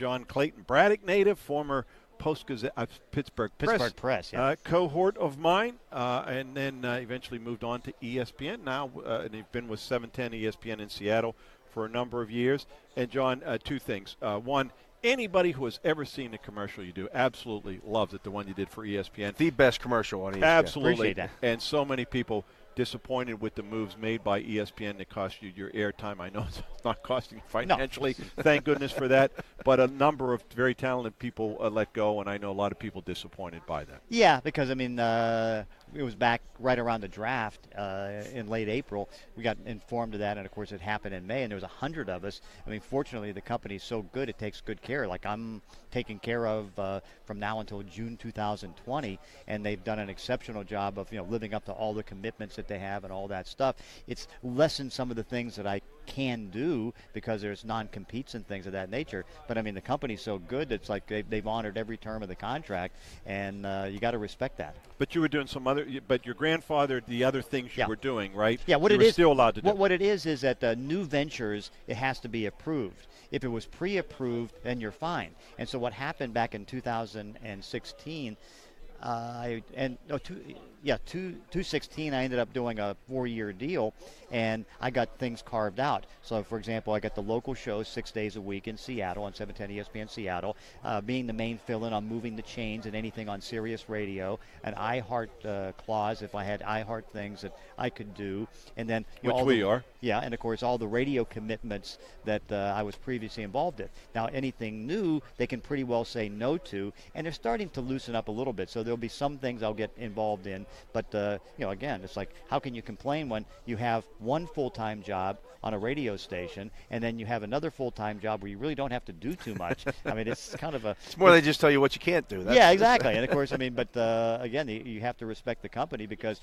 John Clayton, Braddock native, former Post-Gazette, Pittsburgh Press, yeah. cohort of mine, and then eventually moved on to ESPN now, and he's been with 710 ESPN in Seattle for a number of years. And, John, two things. One, anybody who has ever seen the commercial you do absolutely loves it, the one you did for ESPN. The best commercial on ESPN. Absolutely. Appreciate that. And so many people disappointed with the moves made by ESPN that cost you your airtime. I know it's not costing you financially. No. Thank goodness for that. But a number of very talented people let go, and I know a lot of people disappointed by that. Yeah, because, I mean, it was back right around the draft in late April. We got informed of that, and, of course, it happened in May, and there was 100 of us. I mean, fortunately, the company's so good, it takes good care. Like, I'm taken care of from now until June 2020, and they've done an exceptional job of, living up to all the commitments that they have and all that stuff. It's lessened some of the things that I can do because there's non-competes and things of that nature. But, I mean, the company's so good, it's like they've honored every term of the contract, and you got to respect that. But you were doing some other – but your grandfather, the other things you were doing, right? Yeah, what you it were is, still allowed to do. What it is that new ventures, it has to be approved. If it was pre-approved, then you're fine. And so what happened back in 2016 – 2016, I ended up doing a 4-year deal, and I got things carved out. So, for example, I got the local shows 6 days a week in Seattle on 710 ESPN Seattle, being the main fill-in on moving the chains and anything on Sirius Radio, an iHeart clause if I had iHeart things that I could do, and then which we are. Yeah, and of course all the radio commitments that I was previously involved in. Now, anything new they can pretty well say no to, and they're starting to loosen up a little bit. So there'll be some things I'll get involved in, but again, it's like, how can you complain when you have one full-time job on a radio station, and then you have another full-time job where you really don't have to do too much? I mean, it's kind of a... It's more they just tell you what you can't do. Yeah, exactly. And, of course, I mean, but, again, you have to respect the company because,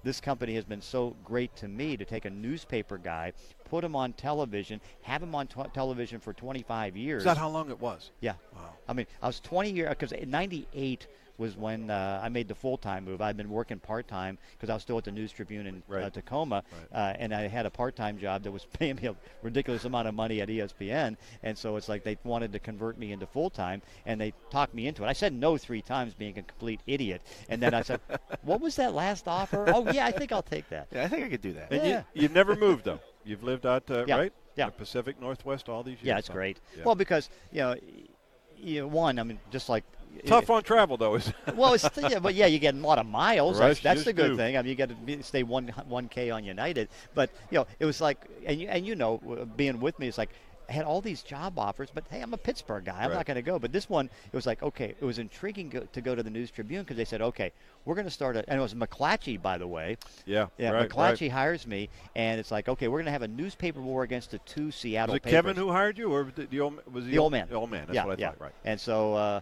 this company has been so great to me to take a newspaper guy, put him on television, have him on television for 25 years. Is that how long it was? Yeah. Wow. I mean, I was 20 years, because in 98 was when I made the full-time move. I'd been working part-time because I was still at the News Tribune in Tacoma, and I had a part-time job that was paying me a ridiculous amount of money at ESPN, and so it's like they wanted to convert me into full-time, and they talked me into it. I said no 3 times, being a complete idiot, and then I said, what was that last offer? Oh, yeah, I think I'll take that. Yeah, I think I could do that. And you've never moved, though. You've lived out, right? Yeah. The Pacific Northwest all these years. Yeah, it's great. Yeah. Well, because, one, I mean, just like, tough on travel, though. Well, but you get a lot of miles. Right, That's the good thing. I mean, you got to stay 1K on United. But, it was like, and being with me, it's like, I had all these job offers, but hey, I'm a Pittsburgh guy. I'm not going to go. But this one, it was like, okay, it was intriguing to go to the News Tribune because they said, okay, we're going to start and it was McClatchy, by the way. Yeah, McClatchy hires me, and it's like, okay, we're going to have a newspaper war against the 2 Seattle papers. Was it Kevin who hired you, or the old man? The old man. That's what I thought. Right. And so.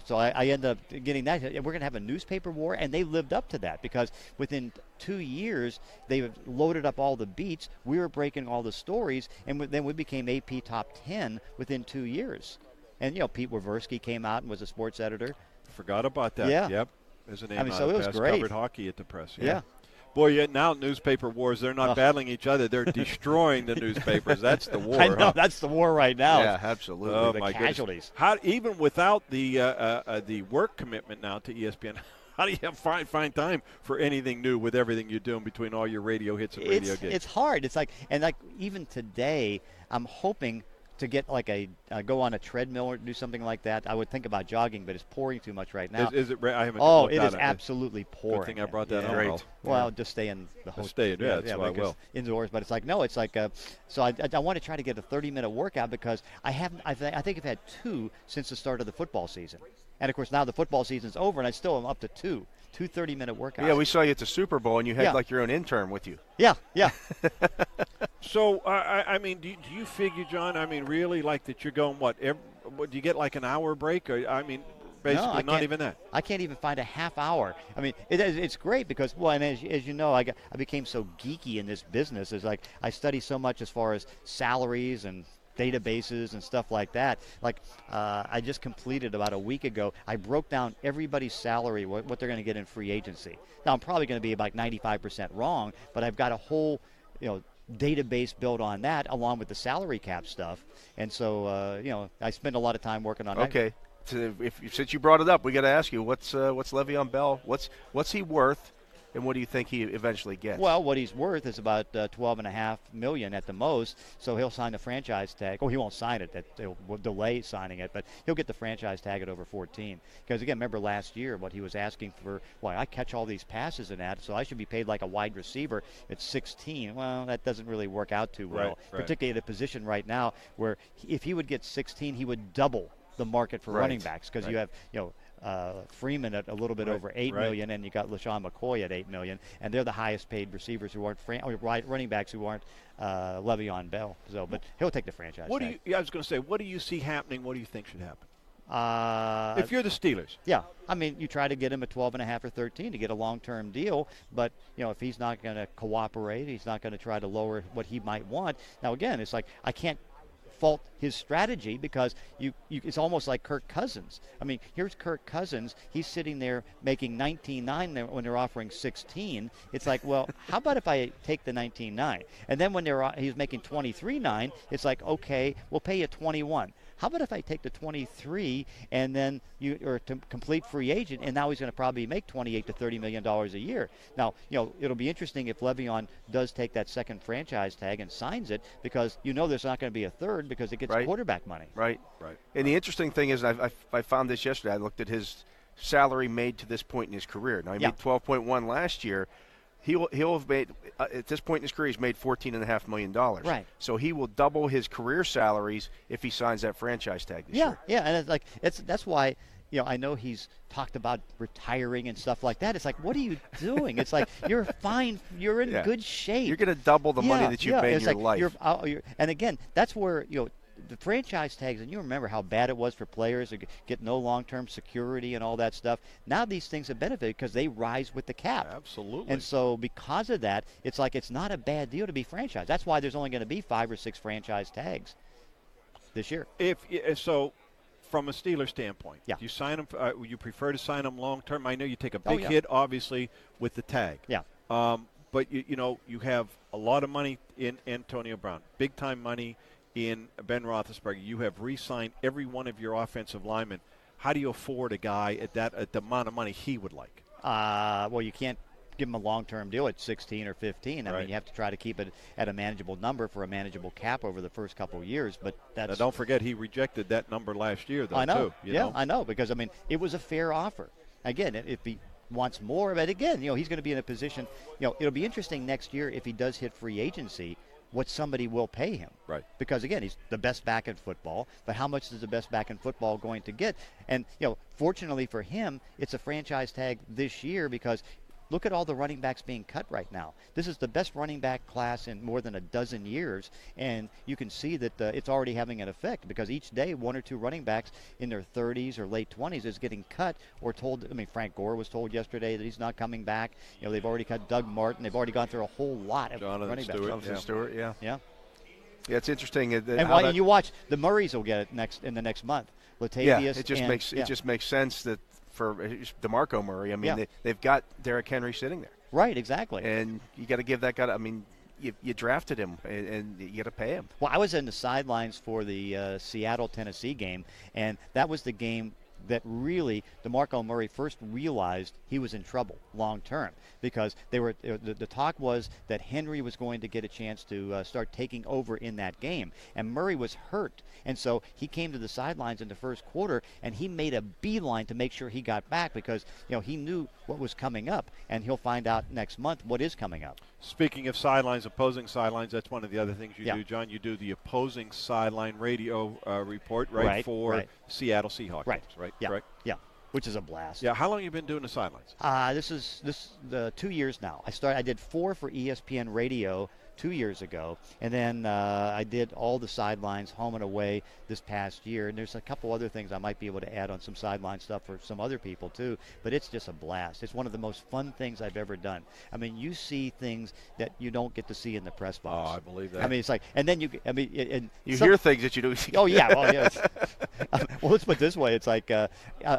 So I ended up getting that. We're going to have a newspaper war, and they lived up to that because within 2 years they loaded up all the beats. We were breaking all the stories, and then we became AP Top 10 within 2 years. And Pete Waversky came out and was a sports editor. Forgot about that. Yeah. Yep. There's a name. I mean, so it was great. Covered hockey at the press. Yeah. Boy, now newspaper wars, they're not battling each other. They're destroying the newspapers. That's the war. I know, that's the war right now. Yeah, absolutely. Oh, the my casualties. How, even without the work commitment now to ESPN, how do you find time for anything new with everything you're doing between all your radio hits and radio gigs? It's hard. It's like, even today, I'm hoping to get go on a treadmill or do something like that. I would think about jogging, but it's pouring too much right now. Is it? I haven't. Oh, it is absolutely pouring. Good thing I brought that up. Great. Well, I'll just stay in the hotel. That's what I will. Indoors, but it's like no, it's like so I want to try to get a 30-minute workout because I haven't. I think I've had 2 since the start of the football season, and of course now the football season's over, and I still am up to 2 30-minute workouts. Yeah, we saw you at the Super Bowl, and you had your own intern with you. Yeah. So, I mean, do you figure, John, I mean, really, that you're going, what, do you get an hour break? Or, I mean, basically not even that. I can't even find a half hour. I mean, it's great because, and as you know, I became so geeky in this business. It's like I study so much as far as salaries and databases and stuff like that. I just completed about a week ago, I broke down everybody's salary, what they're going to get in free agency. Now, I'm probably going to be about 95% wrong, but I've got a whole, database built on that, along with the salary cap stuff. And so, I spend a lot of time working on that. Okay. So since you brought it up, we got to ask you, what's Le'Veon Bell? What's he worth? And what do you think he eventually gets? Well, what he's worth is about $12.5 million at the most. So he'll sign the franchise tag. Oh, he won't sign it. They'll delay signing it, but he'll get the franchise tag at over 14. Because again, remember last year what he was asking for? Well, I catch all these passes and that, so I should be paid like a wide receiver at 16. Well, that doesn't really work out too well, right. Particularly at a position right now where if he would get 16, he would double the market for running backs because you have Freeman at a little bit over $8 million, and you got LaShawn McCoy at $8 million, and they're the highest paid receivers who aren't running backs who aren't Le'Veon Bell. So, but he'll take the franchise. I was going to say, what do you see happening? What do you think should happen? If you're the Steelers. Yeah, I mean, you try to get him at 12.5 or 13 to get a long-term deal, but if he's not going to cooperate, he's not going to try to lower what he might want. Now, again, it's like I can't fault his strategy because it's almost like Kirk Cousins. I mean, here's Kirk Cousins. He's sitting there making $19.9 when they're offering 16. It's like, well, how about if I take the $19.9? And then when he's making $23.9, it's like, okay, we'll pay you $21. How about if I take the 23 and then you're a complete free agent, and now he's going to probably make $28 to $30 million a year. Now, it'll be interesting if Le'Veon does take that second franchise tag and signs it, because there's not going to be a third because it gets quarterback money. Right. And the interesting thing is, I found this yesterday. I looked at his salary made to this point in his career. Now, he made 12.1 last year. He'll have made at this point in his career, he's made $14.5 million. Right. So he will double his career salaries if he signs that franchise tag this year. Yeah, and it's like that's why I know he's talked about retiring and stuff like that. It's like, what are you doing? It's like you're fine, you're in good shape. You're going to double the money that you've made in your life. And again, that's where the franchise tags, and you remember how bad it was for players to get no long-term security and all that stuff. Now these things have benefited because they rise with the cap. Absolutely. And so because of that, it's like it's not a bad deal to be franchised. That's why there's only going to be 5 or 6 franchise tags this year. So from a Steeler standpoint, you sign them. You prefer to sign them long-term? I know you take a big hit, obviously, with the tag. Yeah. But you have a lot of money in Antonio Brown, big-time money in Ben Roethlisberger. You have re-signed every one of your offensive linemen. How do you afford a guy at the amount of money he would like? Well, you can't give him a long-term deal at 16 or 15. I mean, you have to try to keep it at a manageable number for a manageable cap over the first couple of years. But that's. Now, don't forget, he rejected that number last year, though. I know. Too, I know, because it was a fair offer. Again, if he wants more, but again, he's going to be in a position. It'll be interesting next year if he does hit free agency, what somebody will pay him. Right. Because, again, he's the best back in football, but how much is the best back in football going to get? And, fortunately for him, it's a franchise tag this year because look at all the running backs being cut right now. This is the best running back class in more than a dozen years, and you can see that it's already having an effect because each day 1 or 2 running backs in their 30s or late 20s is getting cut or told. I mean, Frank Gore was told yesterday that he's not coming back. They've already cut Doug Martin. They've already gone through a whole lot of running backs. Jonathan Stewart, yeah. Yeah, it's interesting. And you watch the Murrays will get it in the next month. Latavius. It just makes sense that for DeMarco Murray, I mean, they've got Derrick Henry sitting there. Right, exactly. And you got to give that guy. I mean, you drafted him, and you got to pay him. Well, I was in the sidelines for the Seattle-Tennessee game, and that was the game that really DeMarco Murray first realized he was in trouble long term because the talk was that Henry was going to get a chance to start taking over in that game, and Murray was hurt, and so he came to the sidelines in the first quarter and he made a beeline to make sure he got back because he knew what was coming up, and he'll find out next month what is coming up. Speaking of sidelines, opposing sidelines, that's one of the other things you do, John. You do the opposing sideline radio report, for Seattle Seahawks. Right. Right. Yeah. Correct? Yeah. Which is a blast. Yeah. How long have you been doing the sidelines? This is 2 years now. I did 4 for ESPN Radio 2 years ago, and then I did all the sidelines home and away this past year, and there's a couple other things I might be able to add on some sideline stuff for some other people too, but it's just a blast. It's one of the most fun things I've ever done. I mean, you see things that you don't get to see in the press box. Oh, I believe that. I mean, it's like, and then you hear things that you don't see. Oh, yeah. Well, yeah. Well, let's put it this way. It's like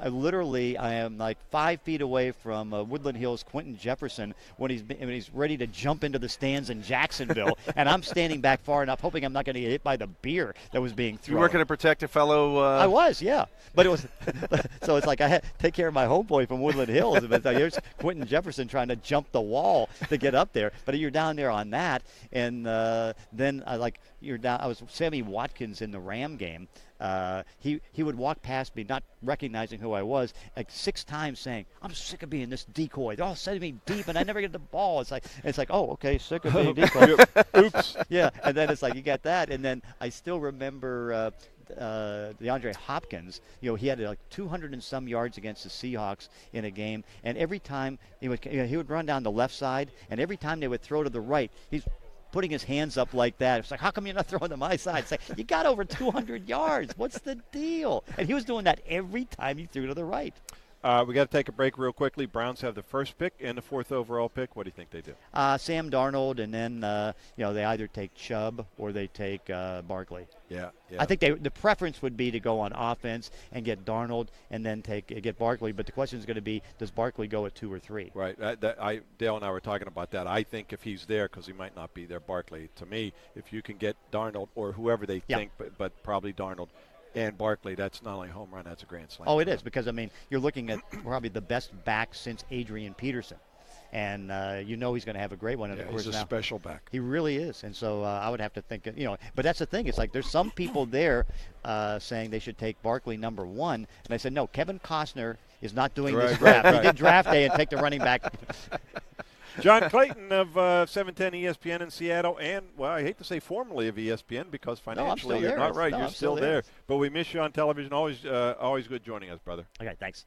literally I am like 5 feet away from Woodland Hills Quentin Jefferson when he's ready to jump into the stands in Jacksonville, and I'm standing back far enough, hoping I'm not going to get hit by the beer that was being thrown. You weren't going to protect a fellow. I was, yeah, but it was so it's like I had to take care of my homeboy from Woodland Hills. But here's Quentin Jefferson trying to jump the wall to get up there, but you're down there on that, and then you're down. I was Sammy Watkins in the Ram game. He would walk past me, not recognizing who I was, like 6 times saying, "I'm sick of being this decoy. They're all sending me deep, and I never get the ball." It's like, oh, okay, sick of being decoy. Oops. Yeah, and then it's like you got that, and then I still remember DeAndre Hopkins. He had like 200 and some yards against the Seahawks in a game, and every time he would run down the left side, and every time they would throw to the right, he's putting his hands up like that. It's like, how come you're not throwing to my side? It's like, you got over 200 yards. What's the deal? And he was doing that every time he threw to the right. We got to take a break real quickly. Browns have the first pick and the 4th overall pick. What do you think they do? Sam Darnold, and then they either take Chubb or they take Barkley. Yeah. I think the preference would be to go on offense and get Darnold and then get Barkley. But the question is going to be, does Barkley go at 2 or 3? Right. Dale and I were talking about that. I think if he's there, because he might not be there, Barkley. To me, if you can get Darnold or whoever they think, but probably Darnold and Barkley, that's not only a home run, that's a grand slam. Oh, it is, because, you're looking at probably the best back since Adrian Peterson. And he's going to have a great one. And of course, he's a special back. He really is. And so I would have to think, but that's the thing. It's like there's some people there saying they should take Barkley number 1. And I said, no, Kevin Costner is not doing this draft. Right. He did draft day and take the running back. John Clayton of 710 ESPN in Seattle, and, well, I hate to say formerly of ESPN because financially you're not right. You're still there. But we miss you on television. Always good joining us, brother. Okay, thanks.